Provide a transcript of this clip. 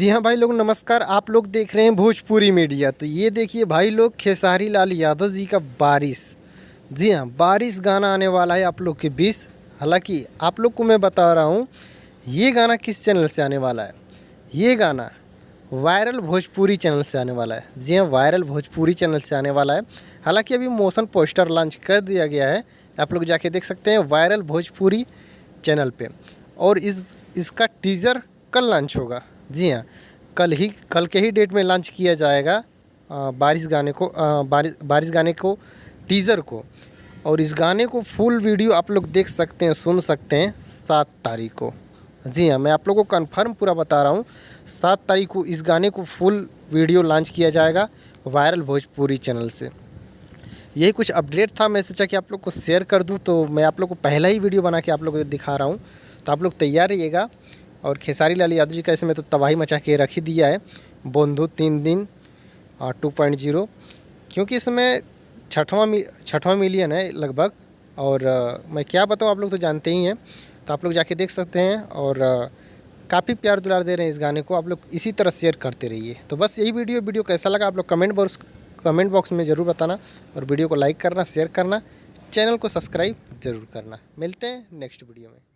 जी हाँ भाई लोग नमस्कार। आप लोग देख रहे हैं भोजपुरी मीडिया। तो ये देखिए भाई लोग, खेसारी लाल यादव जी का बारिश, जी हाँ बारिश गाना आने वाला है आप लोग के बीच। हालांकि आप लोग को मैं बता रहा हूँ ये गाना किस चैनल से आने वाला है। ये गाना वायरल भोजपुरी चैनल से आने वाला है। जी हाँ, वायरल भोजपुरी चैनल से आने वाला है। हालांकि अभी मोशन पोस्टर लॉन्च कर दिया गया है, आप लोग जाके देख सकते हैं वायरल भोजपुरी चैनल पे। और इसका टीज़र कल लॉन्च होगा। जी हाँ, कल के ही डेट में लॉन्च किया जाएगा बारिश गाने को टीज़र को। और इस गाने को फुल वीडियो आप लोग देख सकते हैं, सुन सकते हैं 7 तारीख को। जी हाँ, मैं आप लोगों को कन्फर्म पूरा बता रहा हूँ, 7 तारीख को इस गाने को फुल वीडियो लॉन्च किया जाएगा वायरल भोजपुरी चैनल से। यही कुछ अपडेट था, मैं सोचा कि आप लोग को शेयर कर दूं, तो मैं आप लोग को पहला ही वीडियो बना के आप लोगों को दिखा रहा हूं। तो आप लोग तैयार रहिएगा। और खेसारी लाल यादव जी का इसमें तो तबाही मचा के रख ही दिया है बंधु 3 दिन 2.0, क्योंकि इसमें छठवां मिलियन है लगभग। और मैं क्या बताऊँ, आप लोग तो जानते ही हैं। तो आप लोग जाके देख सकते हैं। और काफ़ी प्यार दुलार दे रहे हैं इस गाने को। आप लोग इसी तरह शेयर करते रहिए। तो बस यही वीडियो कैसा लगा आप लोग कमेंट बॉक्स में ज़रूर बताना। और वीडियो को लाइक करना, शेयर करना, चैनल को सब्सक्राइब ज़रूर करना। मिलते हैं नेक्स्ट वीडियो में।